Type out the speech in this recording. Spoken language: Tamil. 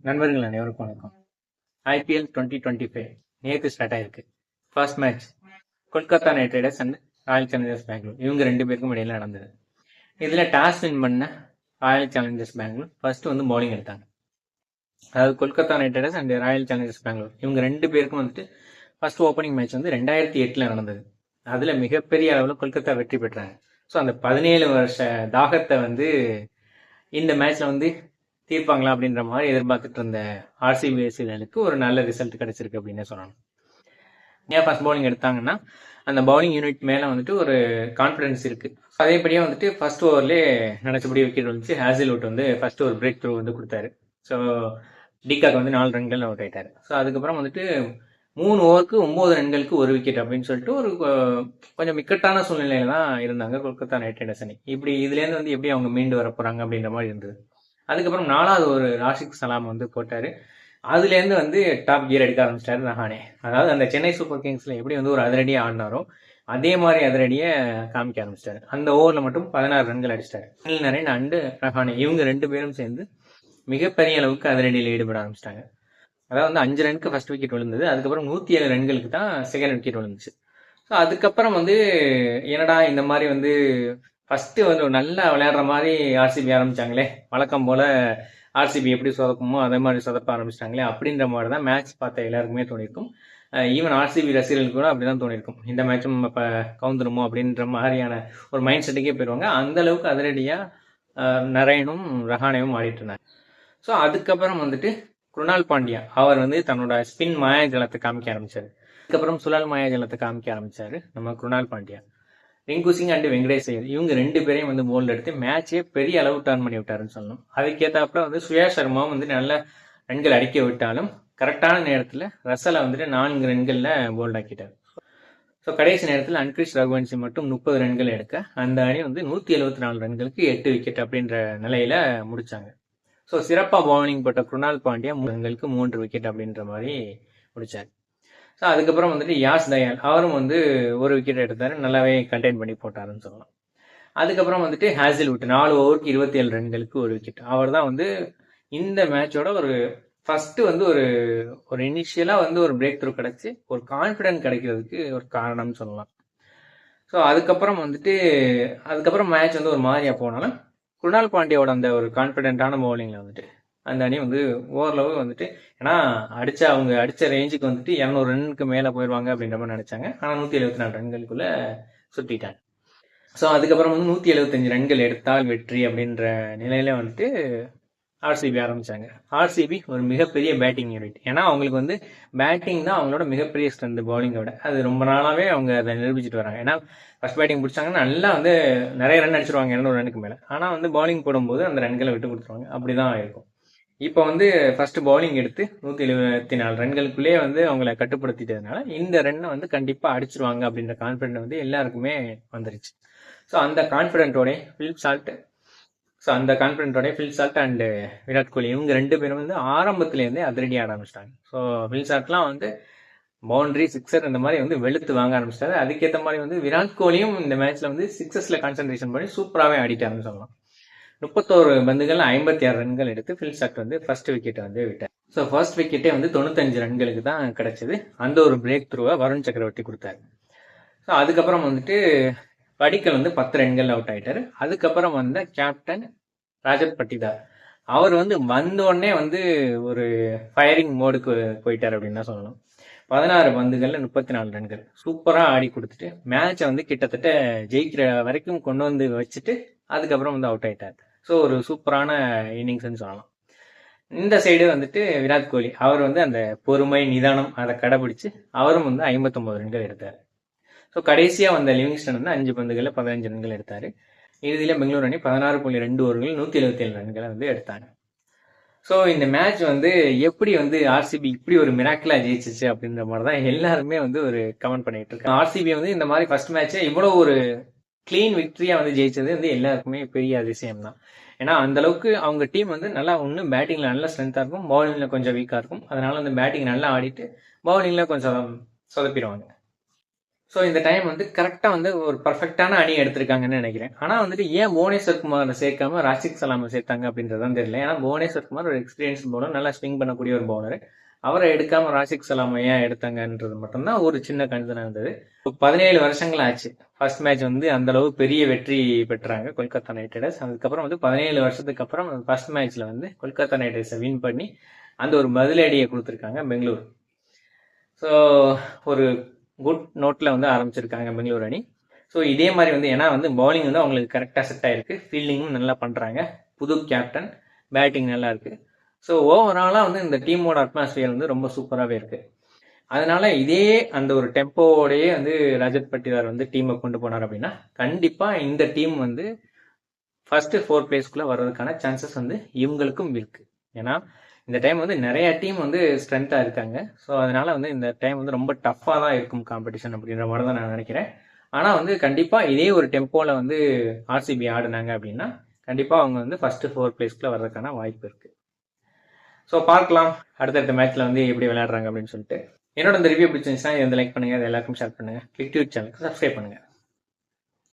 நண்பர்கள் அனைவருக்கும் வணக்கம். IPL 2025 நேற்று ஸ்டார்ட் ஆயிருக்கு. First match Kolkata Knight Riders and Royal Challengers Bengaluru இவங்க ரெண்டு பேருக்கும் இடையில நடந்தது. இதுல டாஸ் வின் பண்ண ராயல் சேலஞ்சர்ஸ் பெங்களூர் ஃபர்ஸ்ட் வந்து பவுலிங் எடுத்தாங்க. அதாவது Kolkata Knight Riders and Royal Challengers Bengaluru இவங்க ரெண்டு பேருக்கும் வந்துட்டு ஃபர்ஸ்ட் ஓப்பனிங் மேட்ச் வந்து 2008 நடந்தது. அதுல மிகப்பெரிய அளவில் கொல்கத்தா வெற்றி பெற்றாங்க. ஸோ அந்த 17 வருஷ தாகத்தை வந்து இந்த மேட்ச்ல வந்து தீர்ப்பாங்களா அப்படின்ற மாதிரி எதிர்பார்த்துட்டு இருந்த ஆர்சிபி ரசிகர்களுக்கு ஒரு நல்ல ரிசல்ட் கிடைச்சிருக்கு அப்படின்னு சொல்லணும். ஏன் ஃபர்ஸ்ட் பவுலிங் எடுத்தாங்கன்னா அந்த பவுலிங் யூனிட் மேலே வந்துட்டு ஒரு கான்ஃபிடன்ஸ் இருக்கு. அதேபடியாக வந்துட்டு ஃபர்ஸ்ட் ஓவர்லேயே நினைச்சபடி விக்கெட் வந்துச்சு. ஹேசில்வுட் வந்து ஃபர்ஸ்ட் ஒரு பிரேக் த்ரூ வந்து கொடுத்தாரு. ஸோ டிகாக் வந்து 4 ரன்கள் அவுட் ஆயிட்டாரு. ஸோ அதுக்கப்புறம் வந்துட்டு 3 ஓவருக்கு 9 ரன்களுக்கு ஒரு விக்கெட் அப்படின்னு சொல்லிட்டு ஒரு கொஞ்சம் இக்கட்டான சூழ்நிலையில தான் இருந்தாங்க கொல்கத்தா நைட் ரைடர்ஸ் அணி. இப்படி இதுலேருந்து வந்து எப்படி அவங்க மீண்டு வர போறாங்க அப்படின்ற மாதிரி இருந்தது. அதுக்கப்புறம் 4வது ஒரு ராஷிக் சலாம் வந்து போட்டாரு. அதுலேருந்து வந்து டாப் கியர் எடுக்க ஆரம்பிச்சிட்டாரு ரஹானே. அதாவது அந்த சென்னை சூப்பர் கிங்ஸ்ல எப்படி வந்து ஒரு அதிரடியை ஆடினாரோ அதே மாதிரி அதிரடியை காமிக்க ஆரம்பிச்சிட்டாரு. அந்த ஓவரில் மட்டும் 16 ரன்கள் அடிச்சிட்டாரு. சுனில் நரேன் அண்டு ரஹானே இவங்க ரெண்டு பேரும் சேர்ந்து மிகப்பெரிய அளவுக்கு அதிரடியில் ஈடுபட ஆரம்பிச்சிட்டாங்க. அதாவது வந்து 5 ரனுக்கு ஃபர்ஸ்ட் விக்கெட் விழுந்தது. அதுக்கப்புறம் 107 ரன்களுக்கு தான் செகண்ட் விக்கெட் விழுந்துச்சு. ஸோ அதுக்கப்புறம் வந்து என்னடா இந்த மாதிரி வந்து ஃபர்ஸ்ட் வந்து ஒரு நல்லா விளையாடுற மாதிரி ஆர்சிபி ஆரம்பிச்சாங்களே, வழக்கம் போல ஆர்சிபி எப்படி சொதப்புமோ அதே மாதிரி சொதப்ப ஆரம்பிச்சிட்டாங்களே அப்படின்ற மாதிரி தான் மேட்ச் பார்த்த எல்லாருக்குமே தோணிருக்கும். ஈவன் ஆர்சிபி ரசிகர்களுக்கு கூட அப்படிதான் தோணிருக்கும். இந்த மேட்சும் இப்போ கவுந்துருமோ அப்படின்ற மாதிரியான ஒரு மைண்ட் செட்டுக்கே போயிடுவாங்க. அந்த அளவுக்கு அதிரடியாக நரேனும் ரஹானேவும் ஆடிட்டு இருந்தாங்க. ஸோ அதுக்கப்புறம் வந்துட்டு குருணால் பாண்டியா அவர் வந்து தன்னோட ஸ்பின் மாயாஜலத்தை காமிக்க ஆரம்பிச்சாரு. அதுக்கப்புறம் சுழல் மாயாஜலத்தை காமிக்க ஆரம்பிச்சாரு நம்ம குருணால் பாண்டியா. ரிங்கு சிங் அண்ட் வெங்கடேஷ் ஐயர் இவங்க ரெண்டு பேரையும் வந்து போல்ட் எடுத்து மேட்சே பெரிய அளவு டர்ன் பண்ணி விட்டாருன்னு சொல்லணும். அதுக்கேற்றாப்புல வந்து சுயா சர்மாவும் வந்து நல்ல ரன்கள் அடிக்க விட்டாலும் கரெக்டான நேரத்தில் ரசலை வந்துட்டு 4 ரன்களில் போல்ட் ஆக்கிட்டார். ஸோ கடைசி நேரத்தில் அன்கிரிஷ் ரகுவன்சி மட்டும் 30 ரன்கள் எடுக்க அந்த அணி வந்து 174 ரன்களுக்கு 8 விக்கெட் அப்படின்ற நிலையில முடிச்சாங்க. ஸோ சிறப்பாக பவுலிங் போட்ட குருணால் பாண்டியா 3 ரன்களுக்கு 3 விக்கெட் அப்படின்ற மாதிரி முடிச்சார். ஸோ அதுக்கப்புறம் வந்துட்டு யாஸ் தயால் அவரும் வந்து ஒரு விக்கெட் எடுத்தாரு, நல்லாவே கண்டெயின் பண்ணி போட்டாருன்னு சொல்லலாம். அதுக்கப்புறம் வந்துட்டு ஹேசில்வுட் 4 ஓவருக்கு 27 ரன்களுக்கு ஒரு விக்கெட். அவர் தான் வந்து இந்த மேட்சோட ஒரு ஃபர்ஸ்ட் வந்து ஒரு ஒரு இனிஷியலா வந்து ஒரு பிரேக் த்ரூ கிடைச்சி ஒரு கான்ஃபிடென்ட் கிடைக்கிறதுக்கு ஒரு காரணம்னு சொல்லலாம். ஸோ அதுக்கப்புறம் மேட்ச் வந்து ஒரு மாதிரியா போனாலும் குருணால் பாண்டியோட அந்த ஒரு கான்ஃபிடென்ட்டான பவுலிங்ல வந்துட்டு அந்த அணி வந்து ஓரளவு வந்துட்டு, ஏன்னா அவங்க அடிச்ச ரேஞ்சுக்கு வந்துட்டு 200 ரன்னுக்கு மேலே போயிடுவாங்க அப்படின்ற மாதிரி நினைச்சாங்க. ஆனால் 174 ரன்களுக்குள்ள சுட்டிட்டாங்க. ஸோ அதுக்கப்புறம் வந்து 175 ரன்கள் எடுத்தால் வெற்றி அப்படின்ற நிலையில வந்துட்டு ஆர்சிபி ஆரம்பிச்சாங்க. ஆர்சிபி ஒரு மிகப்பெரிய பேட்டிங் யூனிட். ஏன்னா அவங்களுக்கு வந்து பேட்டிங் தான் அவங்களோட மிகப்பெரிய ஸ்ட்ரென்த் பவுலிங்கை விட. அது ரொம்ப நாளாவே அவங்க அதை நிரூபிச்சுட்டு வராங்க. ஏன்னா ஃபர்ஸ்ட் பேட்டிங் பிடிச்சாங்கன்னா நல்லா வந்து நிறைய ரன் அடிச்சிருவாங்க 200 ரன்னுக்கு மேலே. ஆனால் வந்து பவுலிங் போடும்போது அந்த ரன்களை விட்டு கொடுத்துருவாங்க. அப்படிதான் இருக்கும். இப்போ வந்து ஃபர்ஸ்ட் பவுலிங் எடுத்து 174 ரன்களுக்குள்ளே வந்து அவங்கள கட்டுப்படுத்திட்டதுனால இந்த ரன்னை வந்து கண்டிப்பாக அடிச்சிருவாங்க அப்படின்ற கான்ஃபிடென்ட் வந்து எல்லாருக்குமே வந்துருச்சு. ஸோ அந்த கான்ஃபிடென்ட்டோட Phil Salt and Virat Kohli இவங்க ரெண்டு பேரும் வந்து ஆரம்பத்துலேருந்தே அதிரடி ஆட ஆரம்பிச்சிட்டாங்க. ஸோ ஃபில் சால்ட்லாம் வந்து பவுண்டரி சிக்ஸர் இந்த மாதிரி வந்து வெளுத்து வாங்க ஆரம்பிச்சிட்டாரு. அதுக்கேற்ற மாதிரி வந்து விராட் கோலியும் இந்த மேட்ச்ல வந்து சிக்ஸஸ்ல கான்சென்ட்ரேஷன் பண்ணி சூப்பராகவே ஆடிட்டாருன்னு சொல்லலாம். 31 பந்துகள் 56 ரன்கள் எடுத்து ஃபில் சால்ட் வந்து ஃபர்ஸ்ட் விக்கெட்டை வந்து விட்டார். ஸோ ஃபர்ஸ்ட் விக்கெட்டே வந்து 95 ரன்களுக்கு தான் கிடைச்சது. அந்த ஒரு பிரேக் த்ரூவை வருண் சக்கரவர்த்தி கொடுத்தாரு. ஸோ அதுக்கப்புறம் வந்துட்டு படிக்கல் வந்து 10 ரன்கள் அவுட் ஆயிட்டாரு. அதுக்கப்புறம் வந்த கேப்டன் ராஜத் பட்டிதார் அவர் வந்து வந்தோடனே வந்து ஒரு ஃபயரிங் மோடுக்கு போயிட்டார் அப்படின்னு தான் சொல்லணும். 16 பந்துகள்ல 34 ரன்கள் சூப்பரா ஆடி கொடுத்துட்டு மேட்சை வந்து கிட்டத்தட்ட ஜெயிக்கிற வரைக்கும் கொண்டு வந்து வச்சுட்டு அதுக்கப்புறம் வந்து அவுட் ஆயிட்டார். ஸோ ஒரு சூப்பரான இன்னிங்ஸ்ன்னு சொல்லலாம். இந்த சைடு வந்துட்டு விராட் கோலி அவர் வந்து அந்த பொறுமை நிதானம் அதை கடைபிடிச்சு அவரும் வந்து 59 ரன்கள் எடுத்தார். ஸோ கடைசியாக வந்த லிவிங்ஸ்டன் வந்து 5 பந்துகளில் 15 ரன்கள் எடுத்தார். இறுதியில் பெங்களூர் அணி 16.2 ஓவர்கள் 177 ரன்களை வந்து எடுத்தாங்க. ஸோ இந்த மேட்ச் வந்து எப்படி வந்து ஆர்சிபி இப்படி ஒரு மிராக்கிளா ஜெயிச்சிச்சு அப்படின்ற மாதிரி தான் எல்லாருமே வந்து ஒரு கமெண்ட் பண்ணிட்டு இருக்காங்க. ஆர்சிபி வந்து இந்த மாதிரி ஃபர்ஸ்ட் மேட்சே இவ்வளோ ஒரு கிளீன் விக்டரியா வந்து ஜெயிச்சது வந்து எல்லாருக்குமே பெரிய அதிசயம் தான். ஏன்னா அந்த அளவுக்கு அவங்க டீம் வந்து நல்லா ஒன்று பேட்டிங்ல நல்ல ஸ்ட்ரென்த்தாக இருக்கும், பவுலிங்ல கொஞ்சம் வீக்காக இருக்கும். அதனால அந்த பேட்டிங் நல்லா ஆடிட்டு பவுலிங்ல கொஞ்சம் சொதப்பிடுவாங்க. ஸோ இந்த டைம் வந்து கரெக்டாக வந்து ஒரு பர்ஃபெக்டான அணி எடுத்திருக்காங்கன்னு நினைக்கிறேன். ஆனால் வந்துட்டு ஏன் புவனேஸ்வர் குமாரை சேர்க்காம ராஷிக் சலாமை சேர்த்தாங்க அப்படின்றதான் தெரியல. ஏன்னா புவனேஸ்வர் குமார் ஒரு எக்ஸ்பீரியன்ஸ் பவுலர், நல்லா ஸ்விங் பண்ணக்கூடிய ஒரு பவுலர். அவரை எடுக்காம ராஷிக் சலாமை ஏன் எடுத்தாங்கன்றது மட்டும்தான் ஒரு சின்ன கன்சர்னாக இருந்தது. 17 வருஷங்கள் ஆச்சு ஃபர்ஸ்ட் மேட்ச் வந்து அந்த அளவு பெரிய வெற்றி பெற்றாங்க கொல்கத்தா நைட் ரைடர்ஸ். அதுக்கப்புறம் வந்து 17 வருஷத்துக்கு அப்புறம் ஃபர்ஸ்ட் மேட்ச்ல வந்து கொல்கத்தா நைட் ரைடர்ஸை வின் பண்ணி அந்த ஒரு பதிலடியை கொடுத்துருக்காங்க பெங்களூர். ஸோ ஒரு குட் நோட்டில் வந்து ஆரம்பிச்சிருக்காங்க பெங்களூர் அணி. ஸோ இதே மாதிரி வந்து ஏன்னா வந்து பவுலிங் வந்து அவங்களுக்கு கரெக்டாக செட் ஆயிருக்கு, ஃபீல்டிங்கும் நல்லா பண்ணுறாங்க, புது கேப்டன், பேட்டிங் நல்லா இருக்கு. ஸோ ஓவராலாக வந்து இந்த டீமோட அட்மாஸ்பியர் வந்து ரொம்ப சூப்பராகவே இருக்கு. அதனால இதே அந்த ஒரு டெம்போவோடையே வந்து ரஜத் பட்டிதார் வந்து டீமை கொண்டு போனார் அப்படின்னா கண்டிப்பாக இந்த டீம் வந்து ஃபர்ஸ்ட் 4 பிளேஸ்க்குள்ளே வர்றதுக்கான சான்சஸ் வந்து இவங்களுக்கும் இருக்கு. ஏன்னா இந்த டைம் வந்து நிறைய டீம் வந்து ஸ்ட்ரென்த்தாக இருக்காங்க. ஸோ அதனால வந்து இந்த டைம் வந்து ரொம்ப டஃப்பாக தான் இருக்கும் காம்படிஷன் அப்படின்ற மாதிரி தான் நான் நினைக்கிறேன். ஆனால் வந்து கண்டிப்பாக இதே ஒரு டெம்போவில் வந்து ஆர்சிபி ஆடினாங்க அப்படின்னா கண்டிப்பாக அவங்க வந்து ஃபர்ஸ்ட் 4 பிளேஸ்க்குள்ளே வர்றதுக்கான வாய்ப்பு இருக்கு. ஸோ பார்க்கலாம் அடுத்தடுத்த மேட்ச்ல வந்து எப்படி விளையாடுறாங்க அப்படின்னு சொல்லிட்டு. என்னோட இந்த ரிவ்யூ பிடிச்சிருந்துச்சுன்னா இதை வந்து லைக் பண்ணுங்க, எல்லாருக்கும் ஷேர் பண்ணுங்க, கிளிக் யூடியூப் சேனலுக்கு சப்ஸ்கிரைப் பண்ணுங்க.